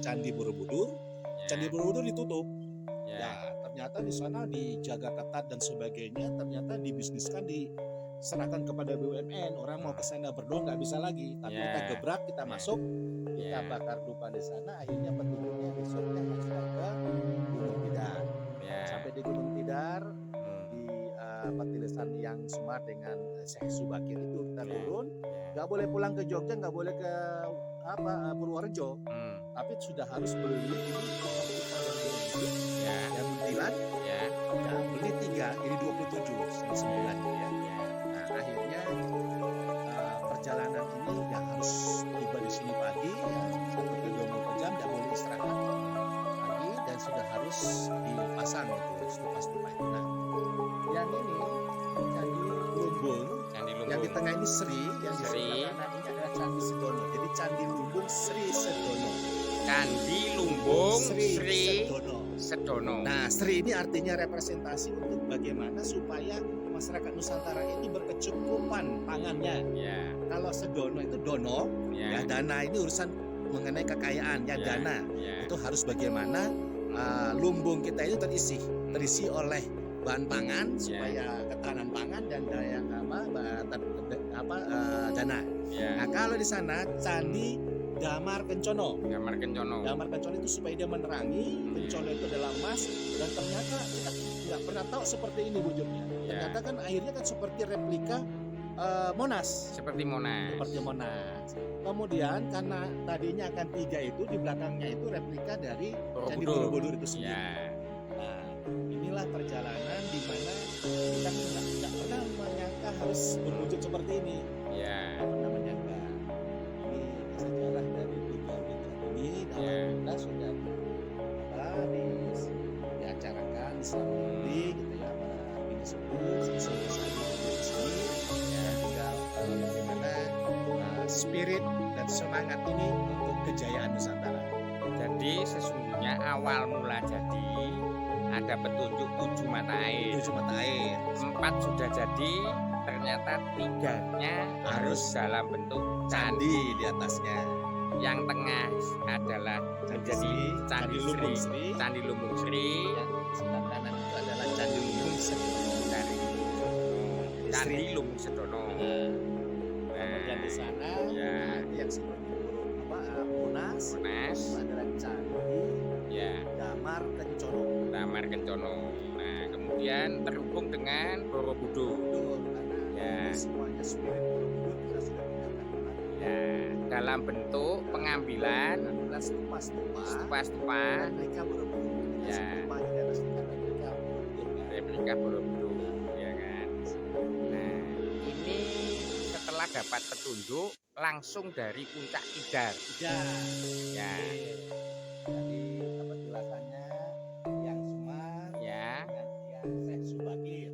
Candi Borobudur. Candi Borobudur ditutup. Ya. Ya, ternyata di sana dijaga ketat dan sebagainya. Ternyata dibisniskan, diserahkan kepada BUMN. Orang mau ke sana berdoa nggak bisa lagi. Tapi kita gebrak, kita masuk, kita bakar dupa di sana. Akhirnya penduduknya besoknya masuk ke Gunung Tidar. Sampai di Gunung Tidar, di Petilesan yang Semar dengan Syekh Subakir itu kita turun. Nggak boleh pulang ke Jogja, nggak boleh ke Purworejo. Tapi sudah harus beli yang muntilan, beli 3, ini 27 sebulan ya. Nah akhirnya perjalanan ini ya harus tiba di sini pagi ya, 1-2 jam, nggak boleh istirahat pagi dan sudah harus dipasang gitu stupa-stupa itu. Nah yang ini Candi Lumbung, yang di tengah ini Sri, yang di sebelah kanan ini adalah Candi Sedono. Jadi Candi Lumbung Sri Sedono. Candi Lumbung Sri Sedono. Nah, Sri ini artinya representasi untuk bagaimana supaya masyarakat Nusantara ini berkecukupan pangannya. Kalau Sedono itu dono, ya dana ini urusan mengenai kekayaan ya, dana. Itu harus bagaimana lumbung kita itu terisi oleh bahan pangan supaya ketahanan pangan dan daya dana. Nah, kalau di sana Candi Damar Kencono. Damar Kencono itu supaya dia menerangi. Kencono itu adalah emas, dan ternyata kita nggak pernah tahu seperti ini wujudnya. Ternyata kan akhirnya kan seperti replika Monas. Seperti Monas. Kemudian karena tadinya akan 3 itu, di belakangnya itu replika dari Candi Borobudur itu sendiri. Nah, inilah perjalanan di mana kita nggak pernah menyangka harus berwujud seperti ini. Nggak pernah menyangka. Ini sejarah dari 3 ini, dan kita sudah diacarakan selama ini gitu ya, para bini sepuh sini ya, juga bagaimana spirit dan semangat ini untuk kejayaan Nusantara. Jadi sesungguhnya awal mula jadi ada petunjuk 7 mata air. 4 sudah jadi, ternyata 3-nya harus dalam bentuk candi di atasnya. Yang tengah adalah menjadi Candi Lumbung Sri. Yang sebelah kanan itu adalah Candi Lumbung Sedono. Candi Lumbung Sedono. Kemudian di sana yang seperti Monas adalah Candi Damar Kencono. Nah, kemudian terhubung dengan Borobudur. Karena semuanya spirit Borobudur kita sudah gunakan. Dalam bentuk pengambilan stupa replika Borobudur. Replika Borobudur, ya kan. Nah, ini setelah dapat petunjuk langsung dari puncak Tidar. Jadi dapat jelasannya yang Semar, yang Syekh Subakir.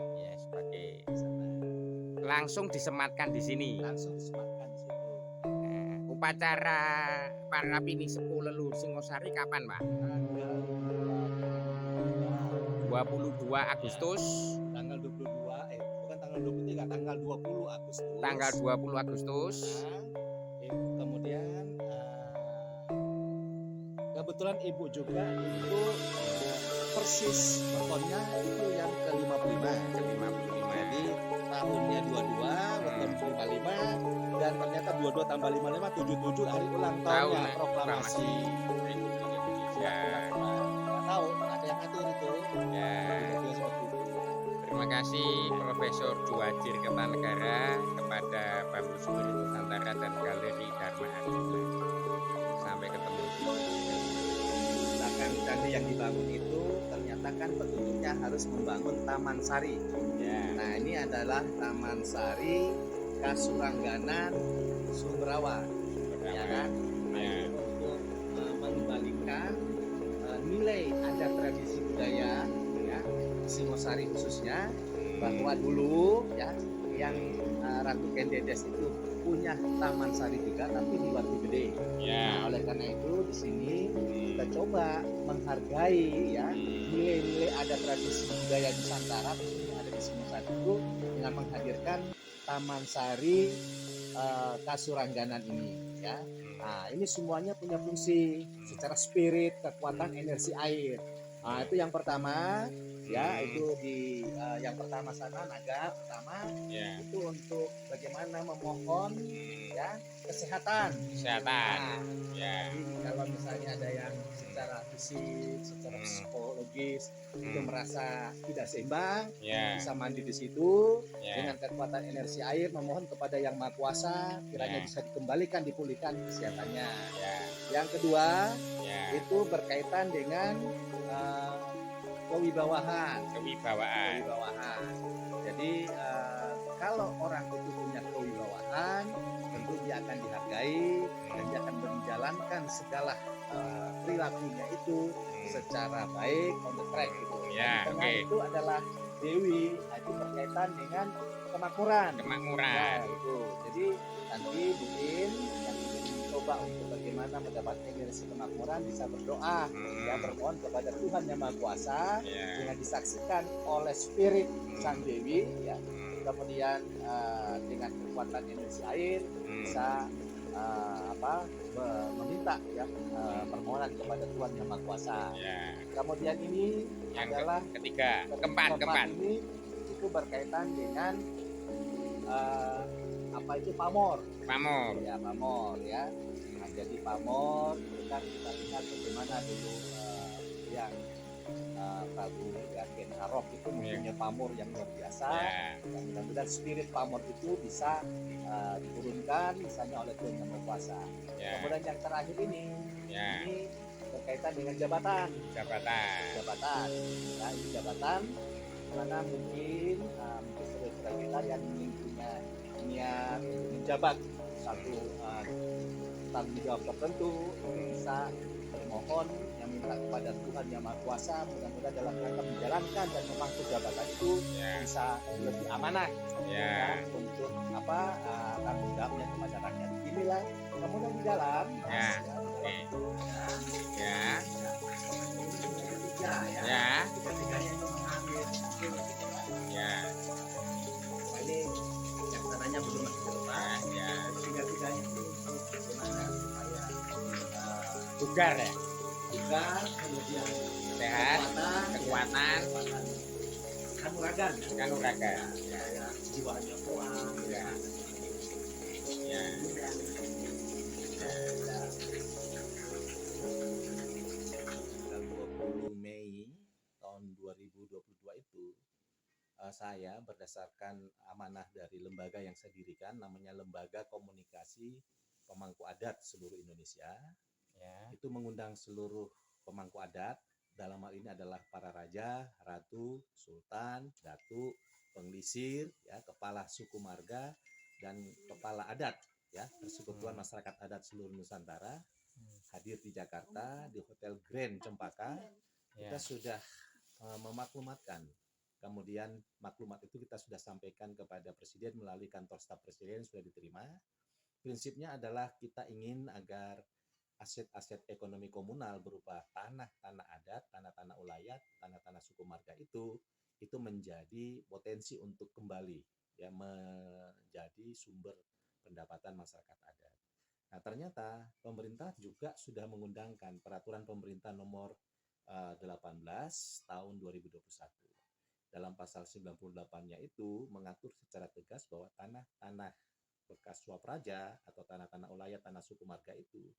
Langsung disematkan di sini. Upacara para bini sepuh leluhur Singosari kapan, Pak? 22 Agustus. Tanggal 22, bukan tanggal 23, tanggal 20 Agustus. Tanggal 20 Agustus. Kemudian kebetulan Ibu juga itu persis wetonnya itu yang ke-55. Jadi tahunnya 22, weton 55, dan ternyata 22 tambah 55 77 hari ulang tahunnya proklamasi. Nggak tahu, ada yang ngatur itu. Terima kasih Profesor Djuwajir Kertanegara kepada Bamus Spirit Nusantara dan Galeri Dharma Ardila. Sampai ketemu. Bahkan candi yang dibangun itu ternyata kan petunjuknya harus membangun Taman Sari. Nah, ini adalah Taman Sari Kasurangganan Sumberawa. Ya kan? Untuk mengembalikan nilai adat tradisi budaya ya, Singosari khususnya, bahwa dulu ya yang Ratu Kendedes itu punya Taman Sari juga tapi di Watu Gede. Nah, oleh karena itu di sini kita coba menghargai ya nilai-nilai adat tradisi budaya Nusantara yang ada di Singosari itu dengan menghadirkan Taman Sari Kasurangganan ini ya. Nah, ini semuanya punya fungsi secara spirit, kekuatan, energi air. Nah, itu yang pertama, ya, itu di yang pertama sana naga pertama Ya. itu untuk bagaimana memohon ya kesehatan. Kesehatan. Nah, Ya. jadi kalau misalnya ada yang secara fisik, secara psikologis itu merasa tidak seimbang, Ya. bisa mandi di situ Ya. dengan kekuatan energi air memohon kepada Yang Maha Kuasa kiranya Ya. bisa dikembalikan, dipulihkan kesehatannya. Ya. Yang kedua Ya. itu berkaitan dengan kewibawahan. Kewibawaan. Jadi kalau orang itu punya kewibawahan, tentu dia akan dihargai dan dia akan menjalankan segala perilakunya itu secara baik, on the track gitu. Ya, Karena oke. itu adalah Dewi, itu berkaitan dengan kemakmuran. Kemakmuran. Nah, itu. Jadi nanti mungkin yang ingin mencoba untuk bagaimana mendapatkan energi kemakmuran bisa berdoa, ya bermohon kepada Tuhan Yang Maha Kuasa Ya. dengan disaksikan oleh spirit Sang Dewi, ya. Kemudian dengan kekuatan energi air bisa meminta ya permohonan kepada Tuhan Yang Maha Kuasa. Ya. Kemudian ini Yang adalah ketiga, keempat. ini itu berkaitan dengan itu pamor. Pamor. Ya, pamor ya. Nah, jadi pamor itu kan kita lihat bagaimana dulu yang Prabu Yakin Arok itu mempunyai pamor yang luar biasa. Ya. Dan mudah-mudahan spirit pamor itu bisa diturunkan misalnya oleh Tuhan Yang Maha Kuasa. Ya. Kemudian yang terakhir ini berkaitan dengan jabatan. Jabatan. Ya, ini jabatan mana mungkin saudara-saudara kita yang ingin punya niat untuk menjabat satu tanggung jawab tertentu bisa bermohon yang minta kepada Tuhan Yang Maha Kuasa, mudah-mudahan dalam rangka menjalankan dan memangku jabatan itu bisa lebih amanah ya, untuk tanggung jawabnya kepada rakyat. Inilah kemudian di dalam ketiganya itu mengambil ini yang tanahnya belum masih terlepas tiga-tiganya itu bagaimana supaya Bugar ya. bugar, kemudian Sehat, kekuatan, kanuragan ya. jiwanya kuat Ya. Tanggal 20 Mei tahun 2022 itu saya berdasarkan amanah dari lembaga yang saya dirikan, namanya Lembaga Komunikasi Pemangku Adat Seluruh Indonesia, itu mengundang seluruh pemangku adat, dalam hal ini adalah para raja, ratu, sultan, datuk, penglisir, ya, kepala suku marga dan kepala adat, ya, persekutuan masyarakat adat seluruh Nusantara hadir di Jakarta di Hotel Grand Cempaka. Kita sudah memaklumatkan. Kemudian maklumat itu kita sudah sampaikan kepada Presiden melalui kantor staf Presiden, sudah diterima. Prinsipnya adalah kita ingin agar aset-aset ekonomi komunal berupa tanah-tanah adat, tanah-tanah ulayat, tanah-tanah suku marga itu menjadi potensi untuk kembali ya menjadi sumber pendapatan masyarakat adat. Nah, ternyata pemerintah juga sudah mengundangkan peraturan pemerintah nomor 18 tahun 2021. Dalam pasal 98-nya itu mengatur secara tegas bahwa tanah-tanah bekas swapraja atau tanah-tanah ulayat, tanah suku marga itu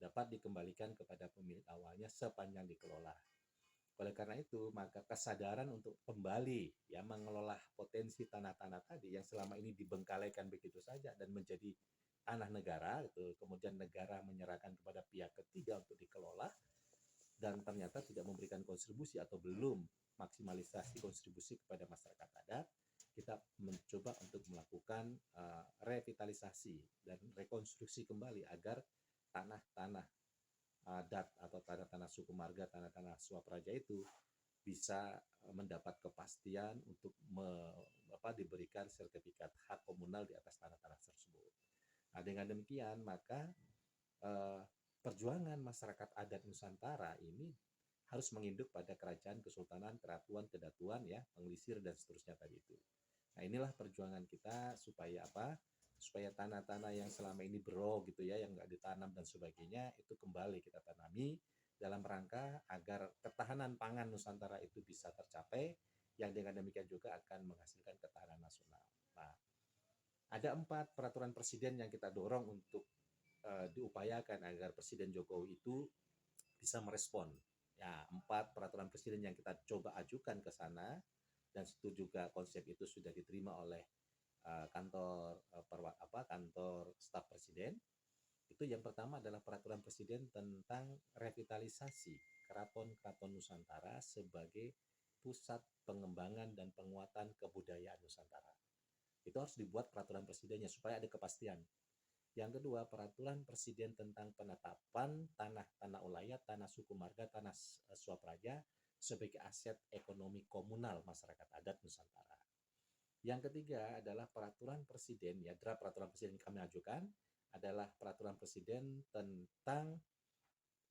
dapat dikembalikan kepada pemilik awalnya sepanjang dikelola. Oleh karena itu, maka kesadaran untuk kembali ya mengelola potensi tanah-tanah tadi yang selama ini dibengkalaikan begitu saja dan menjadi tanah negara, gitu, kemudian negara menyerahkan kepada pihak ketiga untuk dikelola dan ternyata tidak memberikan kontribusi atau belum maksimalisasi kontribusi kepada masyarakat adat, kita mencoba untuk melakukan revitalisasi dan rekonstruksi kembali agar tanah-tanah adat atau tanah-tanah suku marga, tanah-tanah swapraja itu bisa mendapat kepastian untuk diberikan sertifikat hak komunal di atas tanah-tanah tersebut. Nah, dengan demikian maka perjuangan masyarakat adat Nusantara ini harus menginduk pada kerajaan, kesultanan, keratuan, kedatuan, ya, penglisir dan seterusnya tadi itu. Nah, inilah perjuangan kita supaya supaya tanah-tanah yang selama ini bero gitu ya, yang nggak ditanam dan sebagainya, itu kembali kita tanami dalam rangka agar ketahanan pangan Nusantara itu bisa tercapai, yang dengan demikian juga akan menghasilkan ketahanan nasional. Nah, ada 4 peraturan presiden yang kita dorong untuk diupayakan agar Presiden Jokowi itu bisa merespon. Ya, 4 peraturan presiden yang kita coba ajukan ke sana, dan itu juga konsep itu sudah diterima oleh kantor kantor staf presiden. Itu yang pertama adalah peraturan presiden tentang revitalisasi keraton-keraton Nusantara sebagai pusat pengembangan dan penguatan kebudayaan Nusantara. Itu harus dibuat peraturan presidennya supaya ada kepastian. Yang kedua, peraturan presiden tentang penetapan tanah-tanah ulayat, tanah suku marga, tanah swapraja sebagai aset ekonomi komunal masyarakat adat Nusantara. Yang ketiga adalah peraturan presiden, ya draft peraturan presiden yang kami ajukan adalah peraturan presiden tentang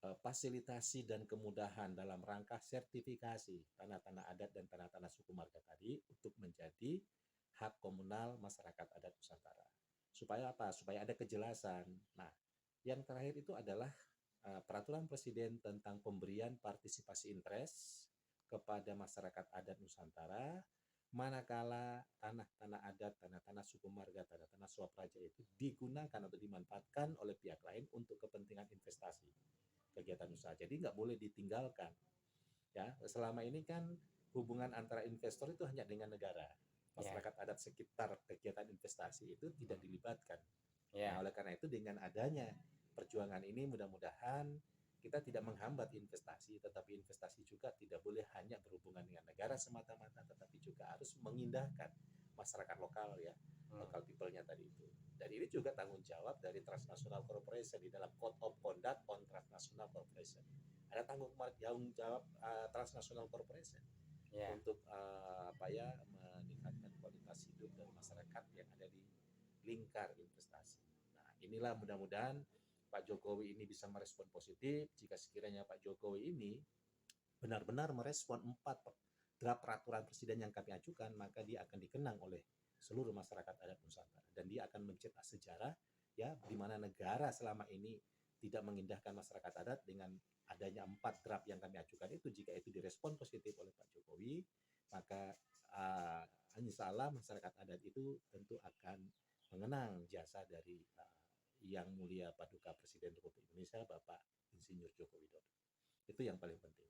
fasilitasi dan kemudahan dalam rangka sertifikasi tanah-tanah adat dan tanah-tanah suku marga tadi untuk menjadi hak komunal masyarakat adat Nusantara. Supaya apa? Supaya ada kejelasan. Nah, yang terakhir itu adalah peraturan presiden tentang pemberian partisipasi interest kepada masyarakat adat Nusantara manakala tanah-tanah adat, tanah-tanah suku marga, tanah-tanah swapraja itu digunakan atau dimanfaatkan oleh pihak lain untuk kepentingan investasi kegiatan usaha. Jadi nggak boleh ditinggalkan. Ya, selama ini kan hubungan antara investor itu hanya dengan negara. Masyarakat adat sekitar kegiatan investasi itu tidak dilibatkan. Nah, oleh karena itu dengan adanya perjuangan ini mudah-mudahan kita tidak menghambat investasi, tetapi investasi juga tidak boleh hanya berhubungan dengan negara semata-mata, tetapi juga harus mengindahkan masyarakat lokal ya, local people-nya tadi itu. Dan ini juga tanggung jawab dari Transnational Corporation di dalam Code of Conduct on Transnational Corporation. Ada tanggung jawab Transnational Corporation untuk meningkatkan kualitas hidup dari masyarakat yang ada di lingkar investasi. Nah, inilah mudah-mudahan Pak Jokowi ini bisa merespon positif. Jika sekiranya Pak Jokowi ini benar-benar merespon 4 draft peraturan presiden yang kami ajukan, maka dia akan dikenang oleh seluruh masyarakat adat Nusantara dan dia akan mencetak sejarah ya di mana negara selama ini tidak mengindahkan masyarakat adat. Dengan adanya 4 draft yang kami ajukan itu, jika itu direspon positif oleh Pak Jokowi, maka insya Allah masyarakat adat itu tentu akan mengenang jasa dari yang mulia Paduka Presiden Republik Indonesia Bapak Insinyur Joko Widodo. Itu yang paling penting.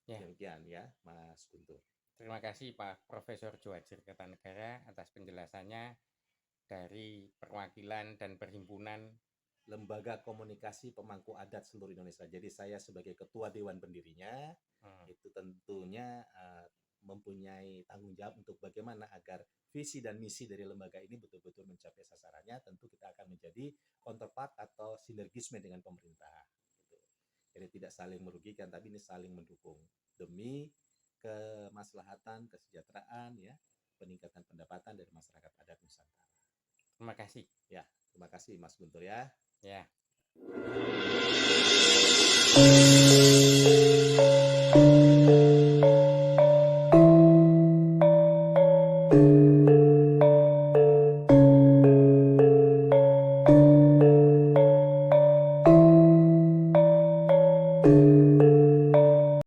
Demikian ya Mas Guntur. Terima kasih Pak Profesor Djohadjir Kertanegara atas penjelasannya dari perwakilan dan perhimpunan Lembaga Komunikasi Pemangku Adat seluruh Indonesia. Jadi saya sebagai ketua dewan pendirinya itu tentunya mempunyai tanggung jawab untuk bagaimana agar visi dan misi dari lembaga ini betul-betul mencapai sasarannya. Tentu kita akan menjadi counterpart atau sinergisme dengan pemerintah. Gitu. Jadi tidak saling merugikan, tapi ini saling mendukung demi kemaslahatan, kesejahteraan, ya, peningkatan pendapatan dari masyarakat adat Nusantara. Terima kasih. Ya, terima kasih Mas Guntur ya. Ya.